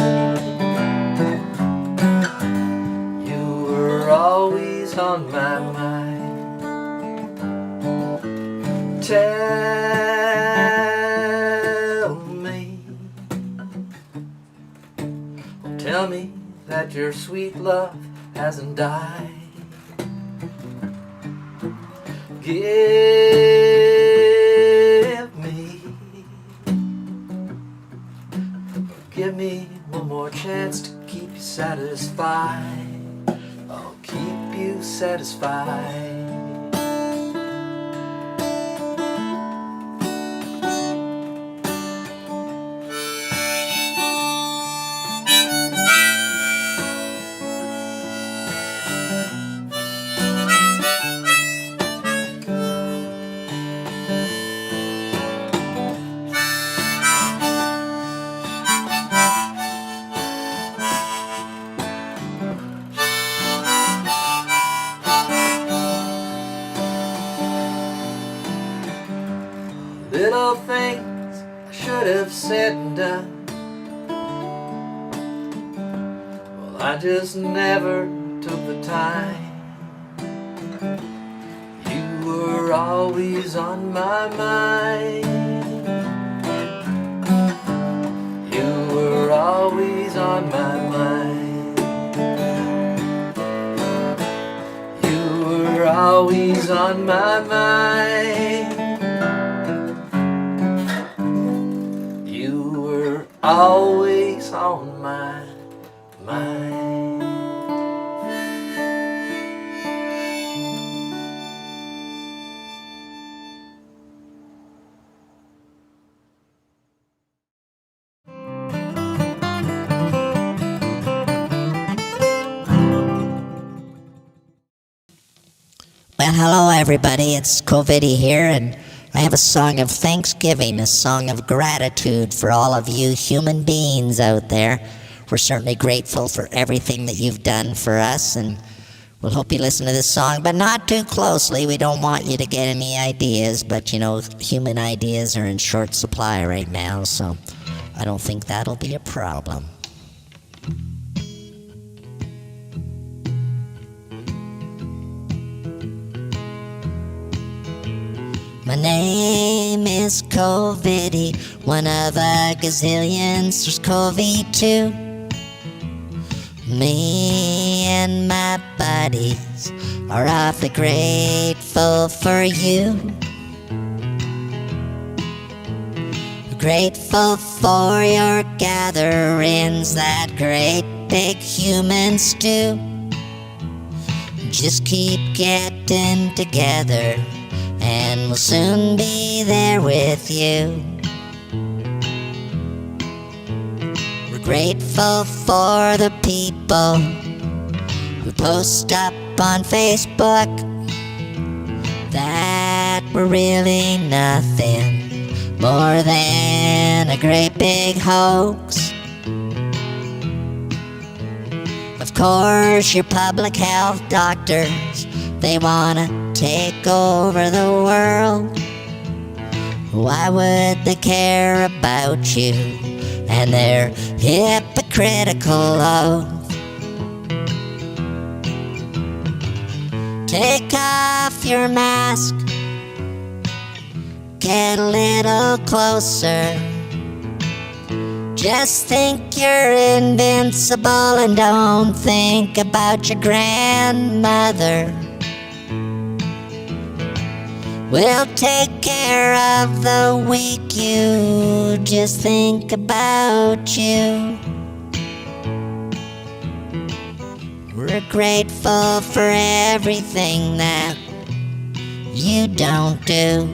You were always on my mind. Tell me that your sweet love hasn't died. Give me one more chance to keep you satisfied. I'll keep you satisfied. Little things I should have said and done, well, I just never took the time. You were always on my mind. You were always on my mind. You were always on my mind. Always on my mind. Well, hello everybody, it's Coviddy here, and I have a song of thanksgiving, a song of gratitude for all of you human beings out there. We're certainly grateful for everything that you've done for us, and we'll hope you listen to this song, but not too closely. We don't want you to get any ideas, but you know, human ideas are in short supply right now, so I don't think that'll be a problem. My name is Coviddy, one of a gazillions. There's Covey too. Me and my buddies are awfully grateful for you. Grateful for your gatherings, that great big human stew. Just keep getting together, and we'll soon be there with you. We're grateful for the people who post up on Facebook that we're really nothing more than a great big hoax. Of course, your public health doctors, they wanna take over the world. Why would they care about you and their hypocritical oath? Take off your mask, get a little closer. Just think you're invincible and don't think about your grandmother. We'll take care of the weak, you just think about you. We're grateful for everything that you don't do.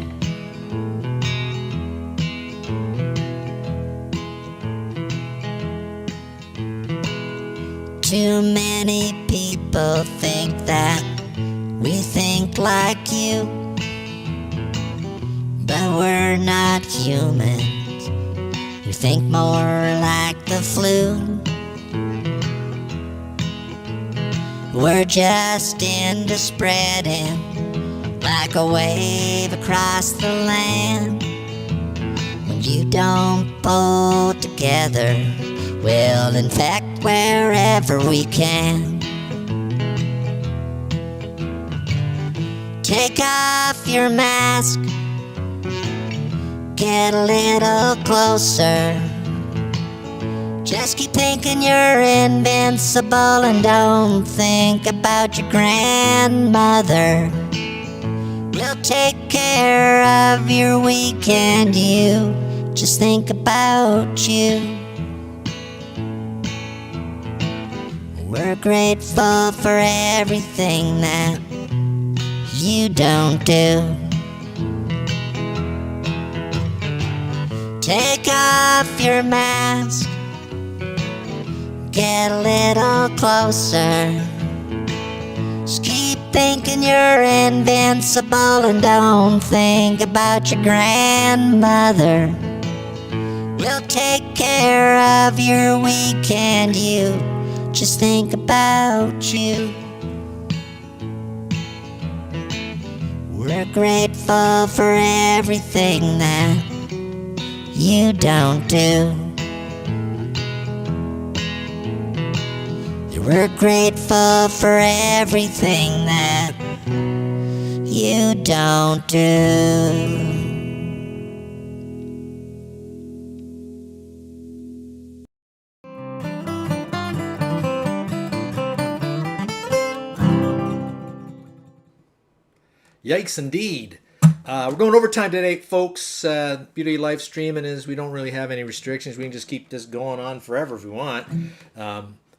Too many people think that we think like you, but we're not humans. We think more like the flu. We're just into spreading like a wave across the land. When you don't pull together, we'll infect wherever we can. Take off your mask, get a little closer. Just keep thinking you're invincible and don't think about your grandmother. We'll take care of your weekend, you just think about you. We're grateful for everything that you don't do. Take off your mask, get a little closer. Just keep thinking you're invincible and don't think about your grandmother. We'll take care of your weekend, you just think about you. We're grateful for everything that you don't do. We're grateful for everything that you don't do. Yikes indeed. We're going overtime today, folks. Beauty of live streaming is we don't really have any restrictions. We can just keep this going on forever if we want.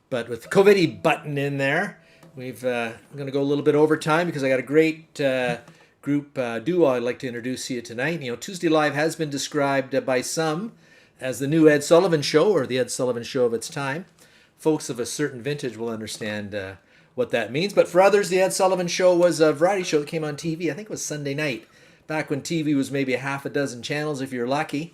But with the COVID button in there, we're going to go a little bit overtime because I got a great group duo I'd like to introduce you tonight. You know, Tuesday Live has been described by some as the new Ed Sullivan Show, or the Ed Sullivan Show of its time. Folks of a certain vintage will understand what that means. But for others, the Ed Sullivan Show was a variety show that came on TV. I think it was Sunday night, back when TV was maybe a half a dozen channels if you're lucky.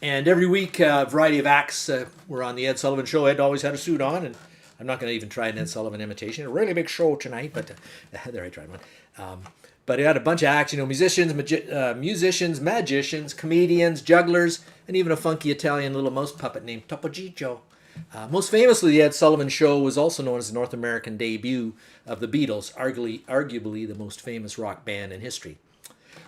And every week, a variety of acts were on the Ed Sullivan Show. Ed always had a suit on, and I'm not going to even try an Ed Sullivan imitation. A really big show tonight, but there, I tried one. But it had a bunch of acts, you know, musicians, magicians, comedians, jugglers, and even a funky Italian little mouse puppet named Topo Gigio. Most famously, the Ed Sullivan Show was also known as the North American debut of the Beatles, arguably the most famous rock band in history.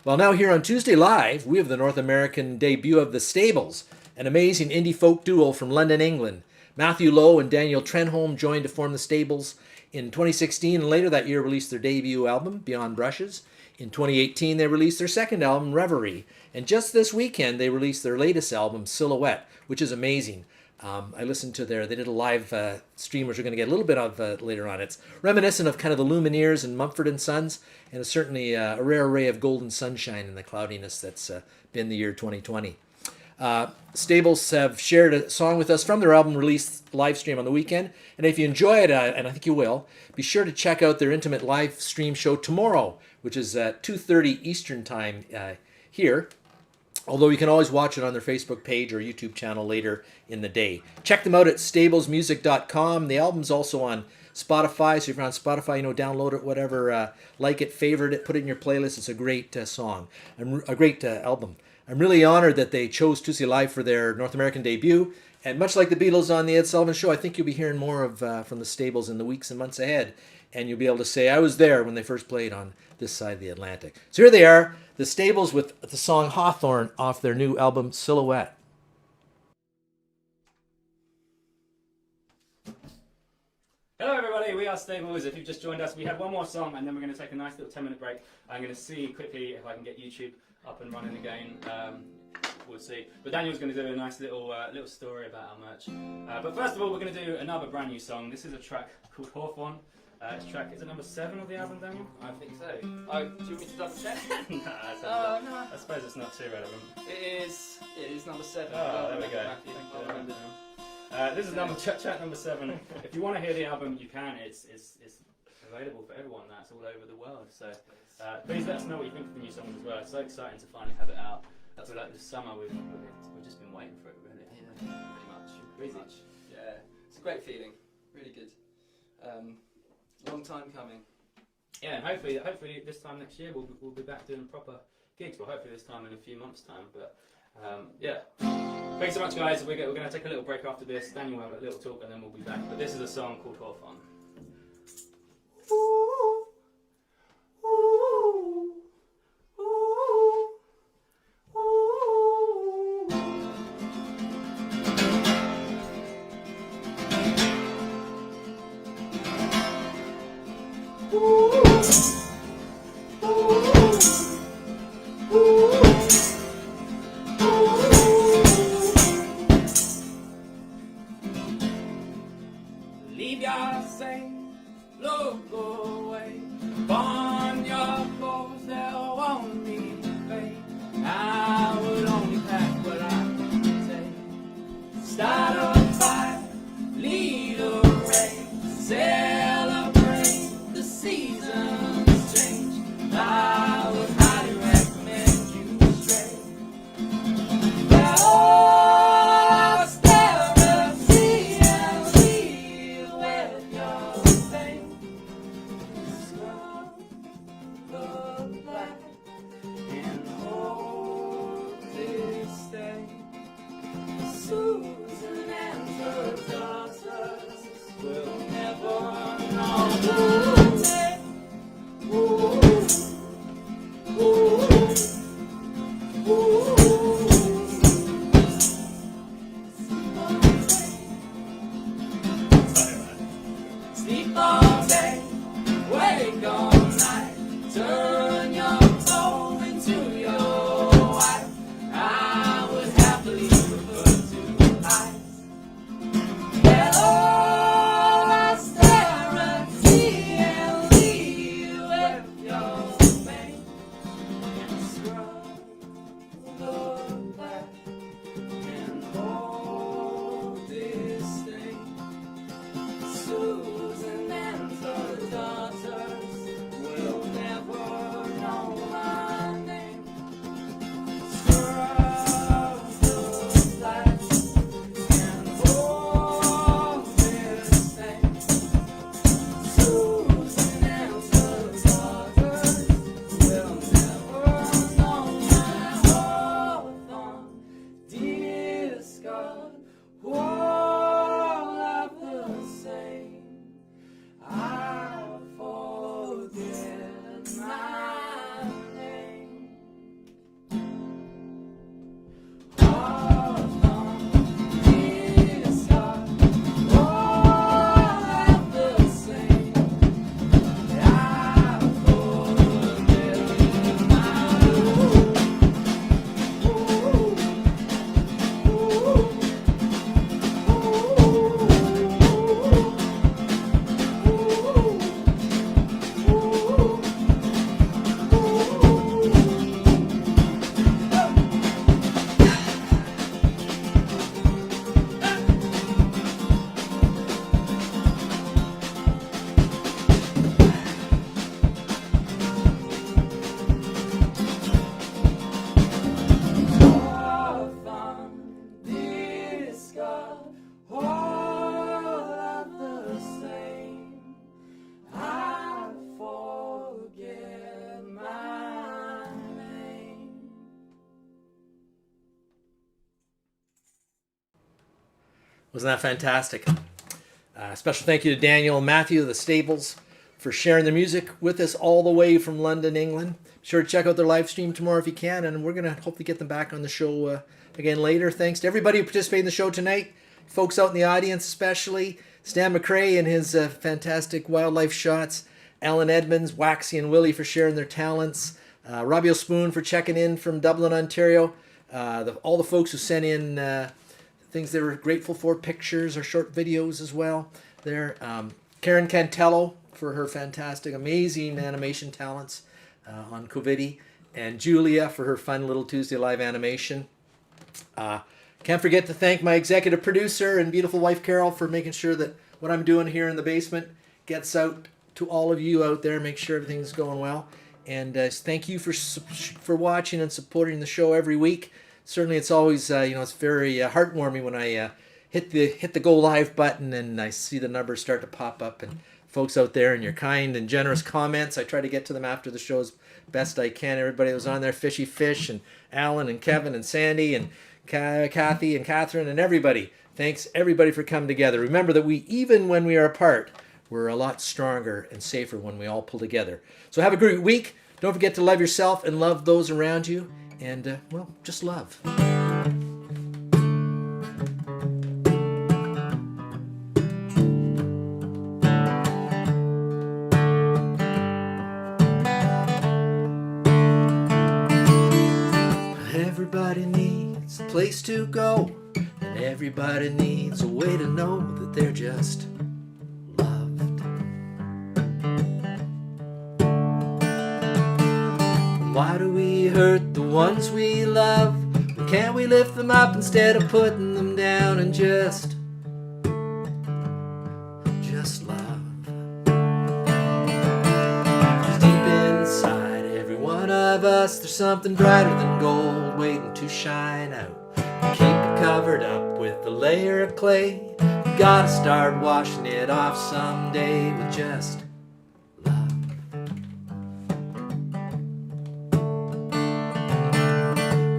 Well, now here on Tuesday Live, we have the North American debut of the Stables, an amazing indie folk duo from London, England. Matthew Lowe and Daniel Trenholm joined to form the Stables in 2016, and later that year released their debut album, Beyond Brushes. In 2018, they released their second album, Reverie. And just this weekend, they released their latest album, Silhouette, which is amazing. I listened to they did a live stream, which we're going to get a little bit of later on. It's reminiscent of kind of the Lumineers and Mumford & Sons, and it's certainly a rare ray of golden sunshine in the cloudiness that's been the year 2020. Stables have shared a song with us from their album release live stream on the weekend, and if you enjoy it, and I think you will, be sure to check out their intimate live stream show tomorrow, which is at 2:30 Eastern Time here. Although you can always watch it on their Facebook page or YouTube channel later in the day. Check them out at stablesmusic.com. The album's also on Spotify, so if you're on Spotify, download it, whatever, like it, favorite it, put it in your playlist. It's a great song, a great album. I'm really honored that they chose Tuesday Live for their North American debut. And much like the Beatles on the Ed Sullivan Show, I think you'll be hearing more from the Stables in the weeks and months ahead. And you'll be able to say, I was there when they first played on this side of the Atlantic. So here they are, the Stables with the song Hawthorne off their new album Silhouette. Hello everybody, we are Stables. If you've just joined us, we have one more song and then we're going to take a nice little 10-minute break. I'm going to see quickly if I can get YouTube up and running again. We'll see. But Daniel's going to do a nice little story about our merch. But first of all, we're going to do another brand new song. This is a track called Hawthorne. Is it number 7 of the album, Daniel? I think so. Do you want me to double check? No. I suppose it's not too relevant. It is number 7. Oh, there we go. This is track number 7. If you want to hear the album, you can. It's available for everyone. That's all over the world. So please let us know what you think of the new songs as well. It's so exciting to finally have it out. That's like this summer. We've just been waiting for it, really. Yeah, pretty much. Yeah, it's a great feeling. Really good. Long time coming. Yeah, and hopefully this time next year we'll be back doing proper gigs. Well, hopefully this time in a few months' time. But yeah, thanks so much, guys. We're going to take a little break after this. Daniel will have a little talk, and then we'll be back. But this is a song called Hawthorne. Leave your same, look away. Burn your clothes, there won't be fate. I would only pack what I can take. Start a fire, lead a race, celebrate the seasons change. I would highly recommend you stray. Where all austerity and with your fame. Wasn't that fantastic? Special thank you to Daniel and Matthew of the Stables for sharing their music with us all the way from London, England. Be sure to check out their live stream tomorrow if you can, and we're going to hopefully get them back on the show again later. Thanks to everybody who participated in the show tonight, folks out in the audience especially, Stan McRae and his fantastic wildlife shots, Alan Edmunds, Waxxie, and Willy for sharing their talents, Robbie O'Spoon for checking in from Dublin, Ontario, all the folks who sent in things they were grateful for, pictures or short videos as well there. Karen Cantello for her fantastic, amazing animation talents on Covidi, and Julia for her fun little Tuesday live animation. Can't forget to thank my executive producer and beautiful wife Carol for making sure that what I'm doing here in the basement gets out to all of you out there, make sure everything's going well. And thank you for watching and supporting the show every week. Certainly, it's always it's very heartwarming when I hit the go live button and I see the numbers start to pop up, and folks out there and your kind and generous comments. I try to get to them after the show as best I can. Everybody that was on there, Fishy Fish and Alan and Kevin and Sandy and Kathy and Catherine and everybody. Thanks everybody for coming together. Remember that even when we are apart, we're a lot stronger and safer when we all pull together. So have a great week. Don't forget to love yourself and love those around you. And, just love. Everybody needs a place to go, and everybody needs a way to know that they're just loved. Why do we hurt the ones we love? Can't we lift them up instead of putting them down and just love? 'Cause deep inside every one of us, there's something brighter than gold waiting to shine out. Keep it covered up with a layer of clay. You gotta start washing it off someday with just love.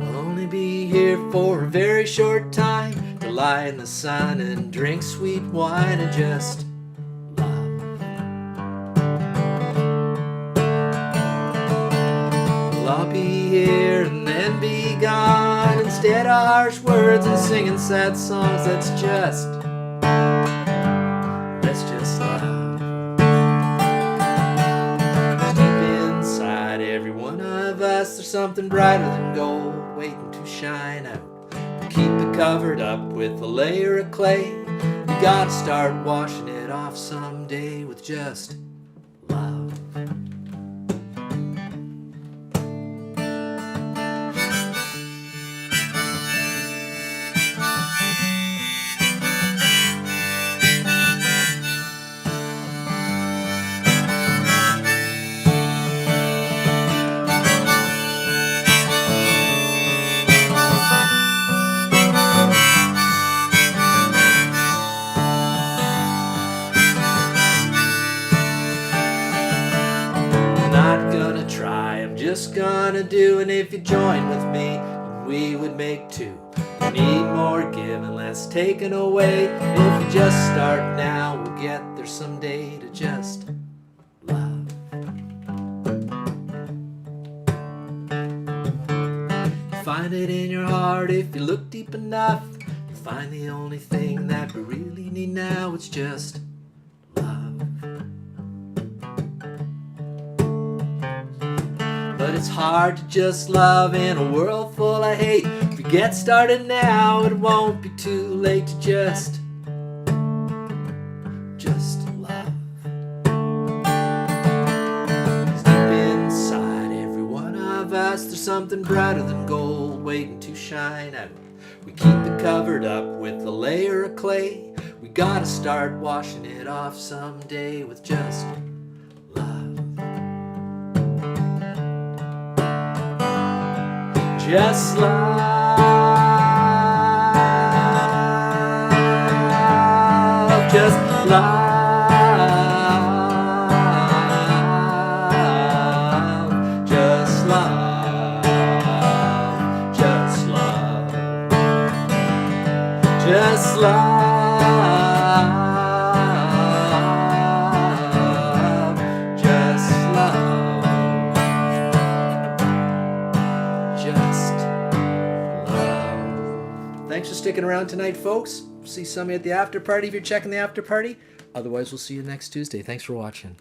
We'll only be here for a very short time to lie in the sun and drink sweet wine and just love. Well, I'll be here and then be gone. Instead of harsh words and singing sad songs, let's just love. Deep inside every one of us, there's something brighter than gold waiting to shine out. Keep it covered up with a layer of clay. You gotta start washing it off someday with just love. Just gonna do, and if you join with me, we would make two. We need more giving, less taken away. If we just start now, we'll get there someday to just love. You find it in your heart if you look deep enough. You find the only thing that we really need now, it's just love. But it's hard to just love in a world full of hate. If you get started now, it won't be too late to just love. 'Cause deep inside every one of us, there's something brighter than gold waiting to shine out. We keep it covered up with a layer of clay. We gotta start washing it off someday with just love. Just love, just love, just love, just love, just love. sticking around tonight, folks. See some of you at the after party if you're checking the after party. Otherwise, we'll see you next Tuesday. Thanks for watching.